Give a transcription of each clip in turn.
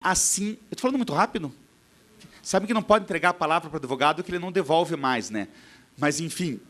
assim... Eu estou falando muito rápido? Sabe que não pode entregar a palavra para o advogado que ele não devolve mais, né? Mas, enfim...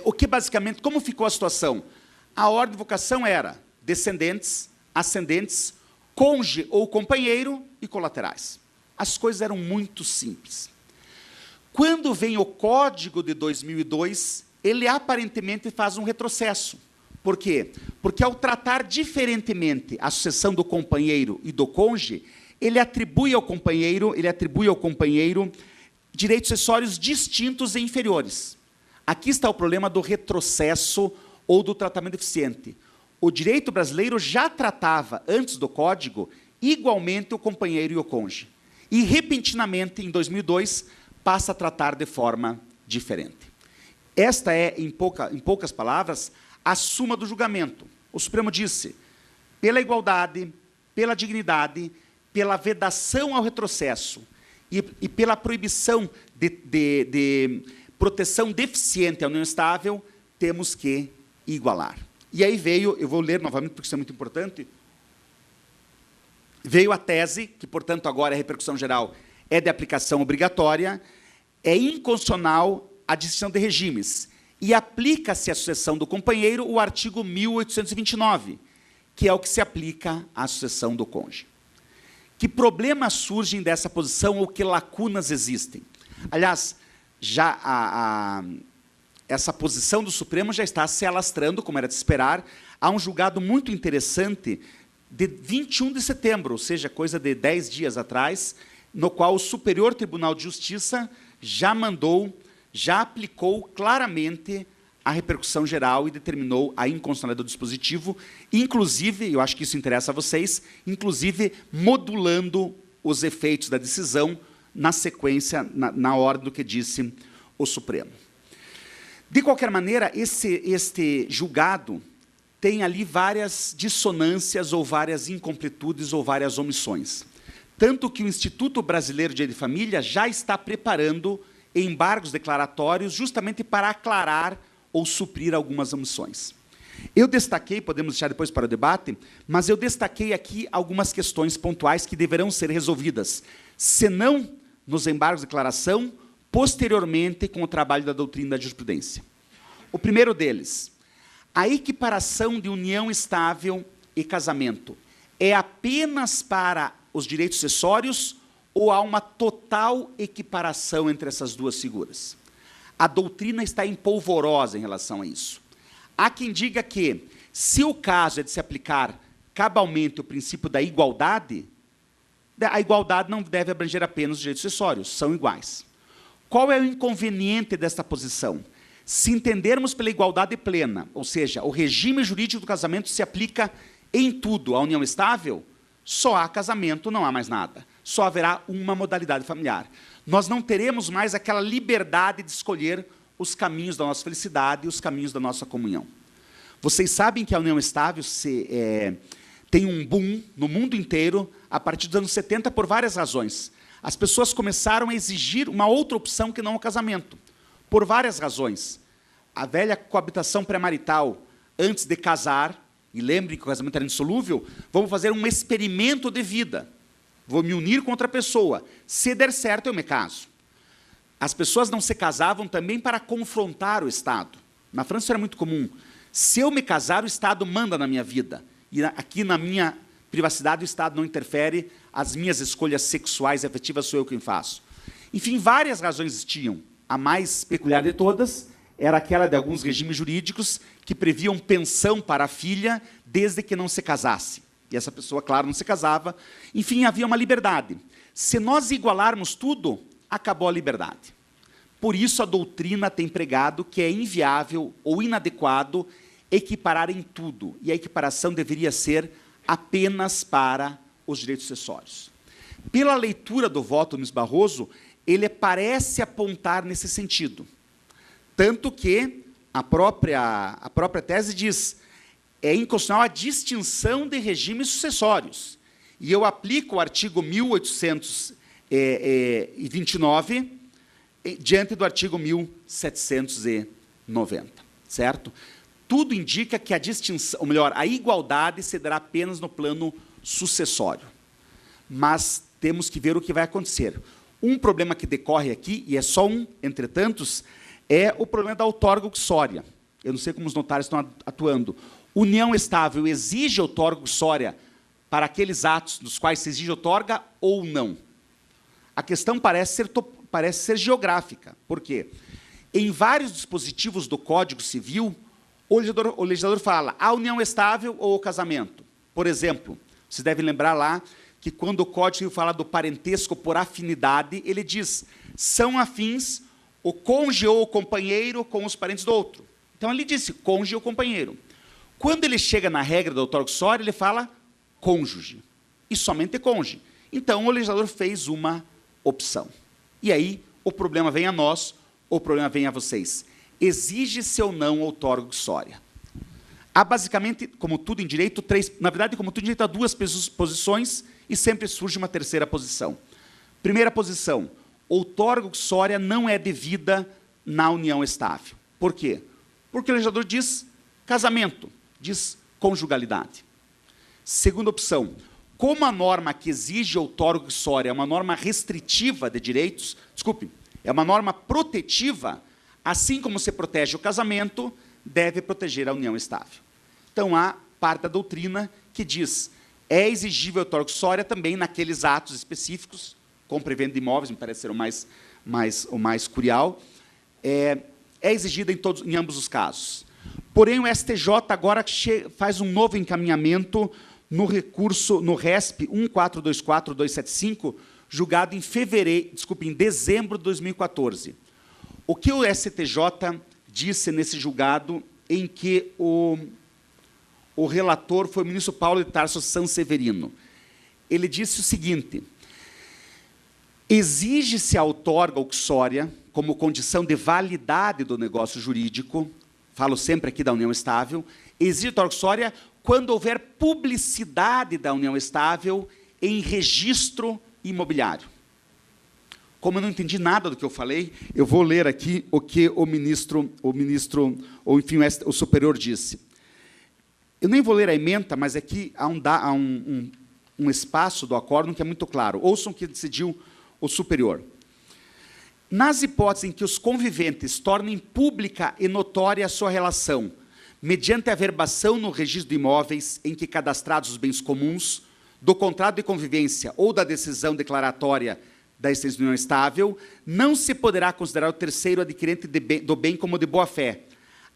o que, basicamente, como ficou a situação? A ordem de vocação era descendentes, ascendentes, cônjuge ou companheiro e colaterais. As coisas eram muito simples. Quando vem o Código de 2002, ele aparentemente faz um retrocesso. Por quê? Porque, ao tratar diferentemente a sucessão do companheiro e do cônjuge, ele atribui ao companheiro direitos sucessórios distintos e inferiores. Aqui está o problema do retrocesso ou do tratamento deficiente. O direito brasileiro já tratava, antes do Código, igualmente o companheiro e o cônjuge. E, repentinamente, em 2002, passa a tratar de forma diferente. Esta é, em poucas palavras, a suma do julgamento. O Supremo disse, pela igualdade, pela dignidade, pela vedação ao retrocesso e pela proibição de proteção deficiente à união estável, temos que igualar. E aí veio, eu vou ler novamente, porque isso é muito importante, veio a tese, que, portanto, agora é repercussão geral, é de aplicação obrigatória, é inconstitucional a distinção de regimes, e aplica-se à sucessão do companheiro o artigo 1829, que é o que se aplica à sucessão do cônjuge. Que problemas surgem dessa posição ou que lacunas existem? Aliás, já essa posição do Supremo já está se alastrando, como era de esperar. Há um julgado muito interessante de 21 de setembro, ou seja, coisa de 10 dias atrás, no qual o Superior Tribunal de Justiça já aplicou claramente a repercussão geral e determinou a inconstitucionalidade do dispositivo, inclusive, eu acho que isso interessa a vocês, inclusive modulando os efeitos da decisão na sequência, na ordem do que disse o Supremo. De qualquer maneira, este julgado tem ali várias dissonâncias, ou várias incompletudes, ou várias omissões. Tanto que o Instituto Brasileiro de Direito de Família já está preparando embargos declaratórios justamente para aclarar ou suprir algumas omissões. Eu destaquei, podemos deixar depois para o debate, mas eu destaquei aqui algumas questões pontuais que deverão ser resolvidas, se não nos embargos de declaração, posteriormente com o trabalho da doutrina e da jurisprudência. O primeiro deles, a equiparação de união estável e casamento é apenas para os direitos sucessórios ou há uma total equiparação entre essas duas figuras? A doutrina está empolvorosa em relação a isso. Há quem diga que, se o caso é de se aplicar cabalmente o princípio da igualdade, a igualdade não deve abranger apenas os direitos sucessórios, são iguais. Qual é o inconveniente desta posição? Se entendermos pela igualdade plena, ou seja, o regime jurídico do casamento se aplica em tudo à união estável, só há casamento, não há mais nada. Só haverá uma modalidade familiar. Nós não teremos mais aquela liberdade de escolher os caminhos da nossa felicidade e os caminhos da nossa comunhão. Vocês sabem que a união estável tem um boom no mundo inteiro a partir dos anos 70 por várias razões. As pessoas começaram a exigir uma outra opção que não o casamento, por várias razões. A velha coabitação pré-marital, antes de casar, e lembrem que o casamento era indissolúvel, vamos fazer um experimento de vida. Vou me unir com outra pessoa. Se der certo, eu me caso. As pessoas não se casavam também para confrontar o Estado. Na França isso era muito comum. Se eu me casar, o Estado manda na minha vida. E aqui, na minha privacidade, o Estado não interfere. As minhas escolhas sexuais e afetivas sou eu quem faço. Enfim, várias razões existiam. A mais peculiar de todas era aquela de alguns regimes jurídicos que previam pensão para a filha desde que não se casasse. E essa pessoa, claro, não se casava. Enfim, havia uma liberdade. Se nós igualarmos tudo, acabou a liberdade. Por isso, a doutrina tem pregado que é inviável ou inadequado equiparar em tudo. E a equiparação deveria ser apenas para os direitos sucessórios. Pela leitura do voto do ministro Barroso, ele parece apontar nesse sentido. Tanto que a própria tese diz: é inconstitucional a distinção de regimes sucessórios. E eu aplico o artigo 1829 diante do artigo 1790, certo? Tudo indica que a distinção, ou melhor, a igualdade se dará apenas no plano sucessório. mas temos que ver o que vai acontecer. Um problema que decorre aqui, e é só um, entre tantos, é o problema da outorga uxória. Eu não sei como os notários estão atuando. União estável exige outorga uxória para aqueles atos dos quais se exige outorga ou não? A questão parece ser geográfica. Por quê? Em vários dispositivos do Código Civil, o legislador fala a união estável ou o casamento. Por exemplo, vocês devem lembrar lá que quando o Código Civil fala do parentesco por afinidade, ele diz, são afins o cônjuge ou o companheiro com os parentes do outro. Então, ele disse cônjuge ou companheiro. Quando ele chega na regra da outorga uxória, ele fala cônjuge, e somente cônjuge. Então, o legislador fez uma opção. E aí, o problema vem a nós, o problema vem a vocês. Exige-se ou não outorga uxória? Há, basicamente, como tudo em direito, na verdade, como tudo em direito, há duas posições e sempre surge uma terceira posição. Primeira posição, outorga uxória não é devida na união estável. Por quê? Porque o legislador diz casamento, diz conjugalidade. Segunda opção, como a norma que exige outorga uxória é uma norma restritiva de direitos, desculpe, é uma norma protetiva, assim como se protege o casamento, deve proteger a união estável. Então, há parte da doutrina que diz é exigível a outorga uxória também naqueles atos específicos, compra e venda de imóveis, me parece ser o mais curial, é exigida em ambos os casos. Porém, o STJ agora faz um novo encaminhamento no recurso, no RESP 1424275, julgado em dezembro de 2014. O que o STJ disse nesse julgado em que o relator foi o ministro Paulo de Tarso Sanseverino? Ele disse o seguinte, exige-se a outorga uxória como condição de validade do negócio jurídico, falo sempre aqui da união estável, exige a outorga uxória quando houver publicidade da união estável em registro imobiliário. Como eu não entendi nada do que eu falei, eu vou ler aqui o que o superior disse. Eu nem vou ler a ementa, mas aqui há um espaço do acórdão que é muito claro. Ouçam o que decidiu o superior. Nas hipóteses em que os conviventes tornem pública e notória a sua relação, mediante a averbação no registro de imóveis em que cadastrados os bens comuns, do contrato de convivência ou da decisão declaratória da existência de união estável, não se poderá considerar o terceiro adquirente do bem como de boa-fé,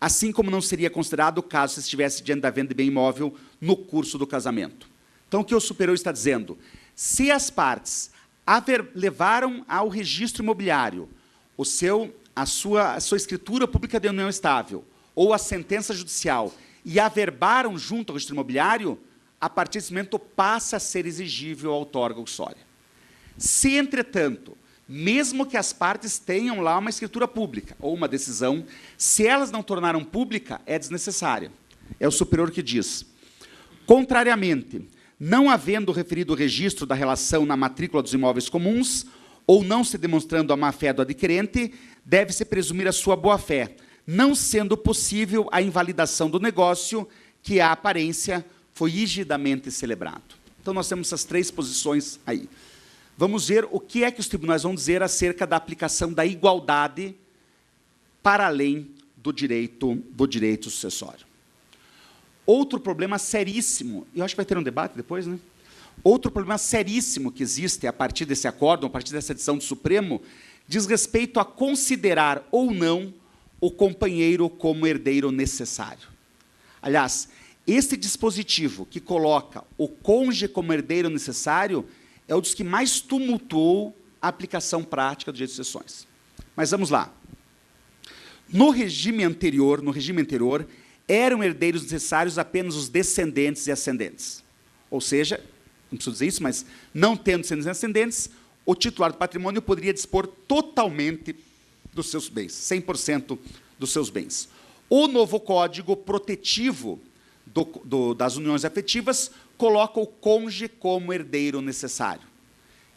assim como não seria considerado o caso se estivesse diante da venda de bem imóvel no curso do casamento. Então, o que o superior está dizendo? Se as partes levaram ao registro imobiliário a sua escritura pública de união estável ou a sentença judicial e averbaram junto ao registro imobiliário, a partir desse momento passa a ser exigível a outorga uxória. Se, entretanto, mesmo que as partes tenham lá uma escritura pública ou uma decisão, se elas não tornaram pública, é desnecessária. É o superior que diz. Contrariamente, não havendo referido o registro da relação na matrícula dos imóveis comuns, ou não se demonstrando a má-fé do adquirente, deve-se presumir a sua boa-fé, não sendo possível a invalidação do negócio que, à aparência, foi rigidamente celebrado. Então, nós temos essas três posições aí. Vamos ver o que é que os tribunais vão dizer acerca da aplicação da igualdade para além do direito sucessório. Outro problema seríssimo, e eu acho que vai ter um debate depois, né? Outro problema seríssimo que existe a partir desse acórdão, a partir dessa decisão do Supremo, diz respeito a considerar ou não o companheiro como herdeiro necessário. Aliás, esse dispositivo que coloca o cônjuge como herdeiro necessário é um dos que mais tumultuou a aplicação prática do direito de sucessões. Mas vamos lá. No regime anterior, eram herdeiros necessários apenas os descendentes e ascendentes. Ou seja, não preciso dizer isso, mas não tendo descendentes e ascendentes, o titular do patrimônio poderia dispor totalmente dos seus bens, 100% dos seus bens. O novo Código Protetivo das uniões afetivas coloca o cônjuge como herdeiro necessário.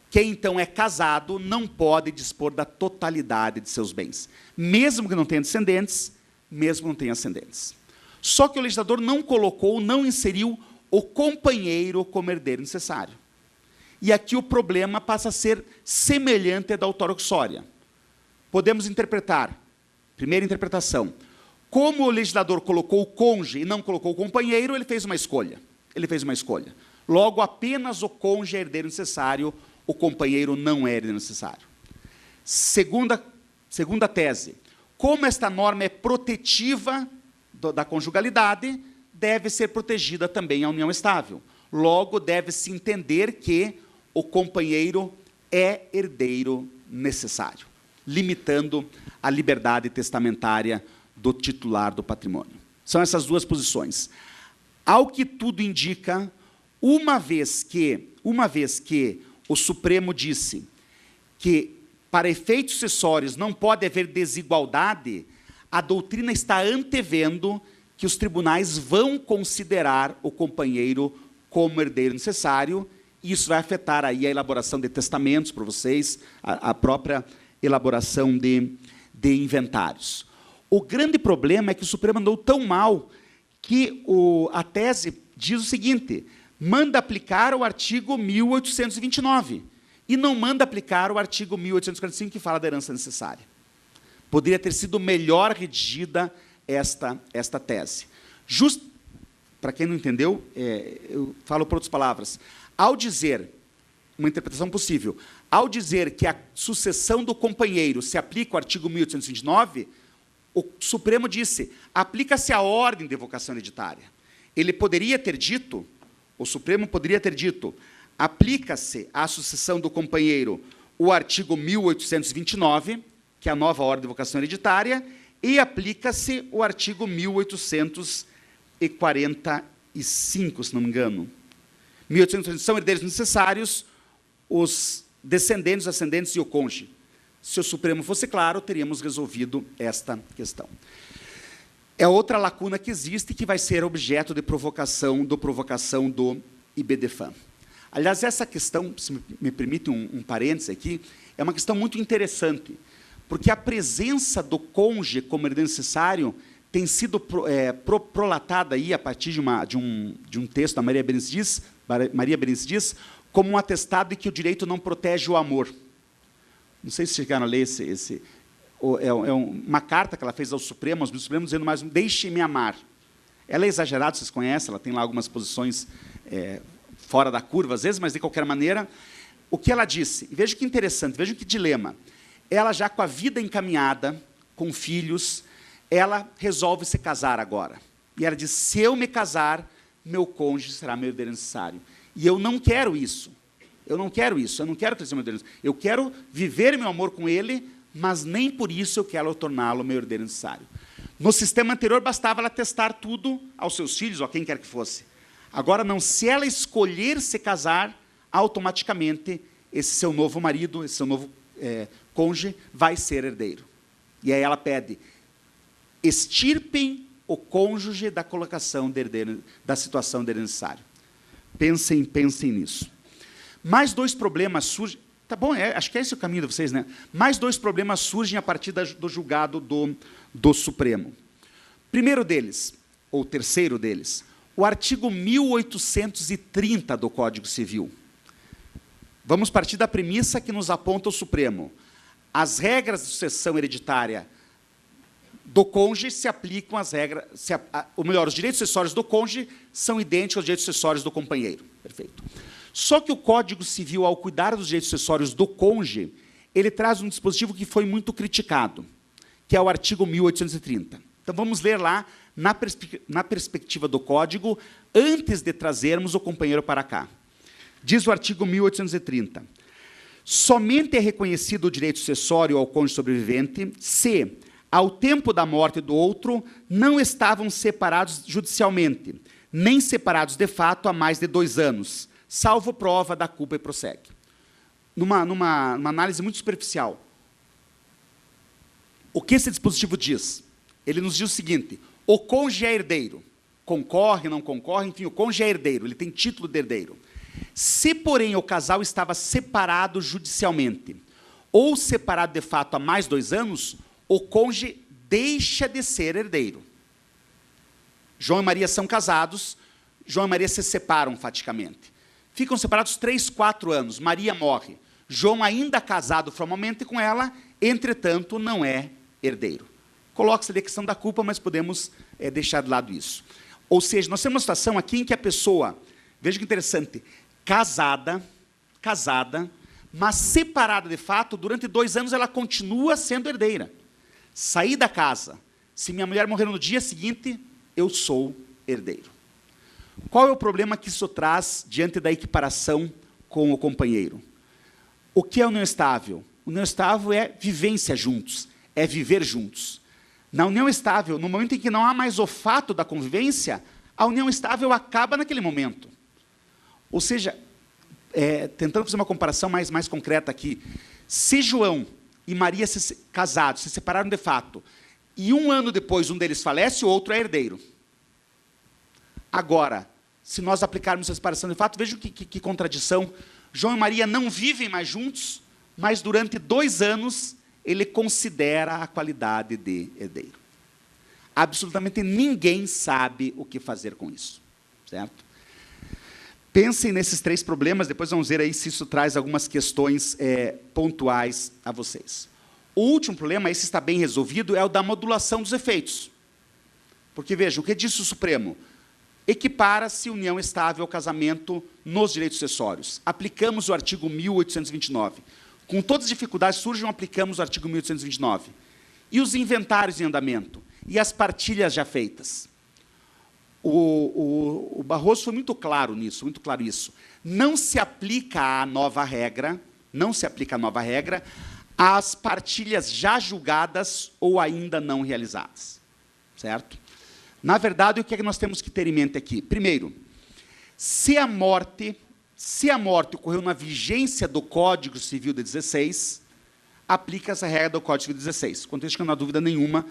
Quem, então, é casado não pode dispor da totalidade de seus bens, mesmo que não tenha descendentes, mesmo que não tenha ascendentes. Só que o legislador não inseriu o companheiro como herdeiro necessário. E aqui o problema passa a ser semelhante ao da autarquia. Podemos interpretar, primeira interpretação, como o legislador colocou o cônjuge e não colocou o companheiro, ele fez uma escolha. Ele fez uma escolha. Logo, apenas o cônjuge é herdeiro necessário, o companheiro não é herdeiro necessário. Segunda tese, como esta norma é protetiva da conjugalidade, deve ser protegida também a união estável. Logo, deve-se entender que o companheiro é herdeiro necessário, limitando a liberdade testamentária do titular do patrimônio. São essas duas posições. Ao que tudo indica, uma vez que o Supremo disse que, para efeitos sucessórios, não pode haver desigualdade, a doutrina está antevendo que os tribunais vão considerar o companheiro como herdeiro necessário, e isso vai afetar aí a elaboração de testamentos para vocês, a própria elaboração de inventários. O grande problema é que o Supremo andou tão mal que a tese diz o seguinte: manda aplicar o artigo 1829 e não manda aplicar o artigo 1845, que fala da herança necessária. Poderia ter sido melhor redigida esta tese. Para quem não entendeu, eu falo por outras palavras. Ao dizer, uma interpretação possível, ao dizer que a sucessão do companheiro se aplica ao artigo 1829, o Supremo disse, aplica-se a ordem de evocação hereditária. Ele poderia ter dito, o Supremo poderia ter dito, aplica-se à sucessão do companheiro o artigo 1829, que é a nova ordem de evocação hereditária, e aplica-se o artigo 1845, se não me engano. 1845 são herdeiros necessários os descendentes, os ascendentes e o cônjuge. Se o Supremo fosse claro, teríamos resolvido esta questão. É outra lacuna que existe, que vai ser objeto de provocação do IBDFAM. Aliás, essa questão, se me permite um parêntese aqui, é uma questão muito interessante, porque a presença do cônjuge como herdeiro necessário tem sido prolatada aí a partir de um texto da Maria Berenice Dias, como um atestado de que o direito não protege o amor. Não sei se chegaram a ler uma carta que ela fez ao Supremo, aos ministros supremos, dizendo mais deixe-me amar. Ela é exagerada, vocês conhecem, ela tem lá algumas posições fora da curva, às vezes, mas, de qualquer maneira, o que ela disse, veja que interessante, veja que dilema, ela já com a vida encaminhada, com filhos, ela resolve se casar agora. E ela diz, se eu me casar, meu cônjuge será meu herdeiro necessário. E eu não quero isso. Eu não quero isso, eu não quero crescer meu herdeiro necessário. Eu quero viver meu amor com ele, mas nem por isso eu quero torná-lo meu herdeiro necessário. No sistema anterior, bastava ela testar tudo aos seus filhos, ou a quem quer que fosse. Agora, não, se ela escolher se casar, automaticamente, esse seu novo marido, esse seu novo cônjuge, vai ser herdeiro. E aí ela pede, extirpem o cônjuge da colocação de herdeiro, da situação de herdeiro necessário. Pensem nisso. Mais dois problemas surgem. Tá bom, acho que esse é o caminho de vocês, né? Mais dois problemas surgem a partir do julgado do Supremo. Primeiro deles, ou terceiro deles, o artigo 1830 do Código Civil. Vamos partir da premissa que nos aponta o Supremo. As regras de sucessão hereditária do cônjuge se aplicam às regras, ou melhor, os direitos sucessórios do cônjuge são idênticos aos direitos sucessórios do companheiro. Perfeito. Só que o Código Civil, ao cuidar dos direitos sucessórios do cônjuge, ele traz um dispositivo que foi muito criticado, que é o artigo 1830. Então, vamos ler lá, na perspectiva do Código, antes de trazermos o companheiro para cá. Diz o artigo 1830, somente é reconhecido o direito sucessório ao cônjuge sobrevivente se, ao tempo da morte do outro, não estavam separados judicialmente, nem separados de fato há mais de 2 anos, salvo prova da culpa e prossegue. Numa análise muito superficial, o que esse dispositivo diz? Ele nos diz o seguinte, o cônjuge é herdeiro, concorre, não concorre, enfim, o cônjuge é herdeiro, ele tem título de herdeiro. Se, porém, o casal estava separado judicialmente, ou separado de fato há mais de 2 anos, o cônjuge deixa de ser herdeiro. João e Maria são casados, João e Maria se separam faticamente. ficam separados 3, 4 anos. Maria morre. João, ainda casado formalmente com ela, entretanto, não é herdeiro. Coloca-se ali a questão da culpa, mas podemos deixar de lado isso. Ou seja, nós temos uma situação aqui em que a pessoa, veja que interessante, casada, mas separada de fato, durante 2 anos ela continua sendo herdeira. Saí da casa, se minha mulher morrer no dia seguinte, eu sou herdeiro. Qual é o problema que isso traz diante da equiparação com o companheiro? O que é união estável? União estável é vivência juntos, é viver juntos. Na união estável, no momento em que não há mais o fato da convivência, a união estável acaba naquele momento. Ou seja, tentando fazer uma comparação mais concreta aqui, se João e Maria casados, se separaram de fato, e 1 ano depois um deles falece, o outro é herdeiro. Agora, se nós aplicarmos a separação de fato, vejam que contradição. João e Maria não vivem mais juntos, mas durante 2 anos ele considera a qualidade de herdeiro. Absolutamente ninguém sabe o que fazer com isso, certo? Pensem nesses 3 problemas, depois vamos ver aí se isso traz algumas questões pontuais a vocês. O último problema, esse está bem resolvido, é o da modulação dos efeitos. Porque, vejam, o que diz o Supremo? Equipara-se união estável ao casamento nos direitos sucessórios. Aplicamos o artigo 1829. Com todas as dificuldades surgem, aplicamos o artigo 1829. E os inventários em andamento? E as partilhas já feitas? O Barroso foi muito claro nisso, muito claro isso. Não se aplica a nova regra, às partilhas já julgadas ou ainda não realizadas. Certo? Na verdade, o que é que nós temos que ter em mente aqui? Primeiro, se a morte ocorreu na vigência do Código Civil de 16, aplica essa regra do Código Civil de 16. Quanto a isso, não há dúvida nenhuma,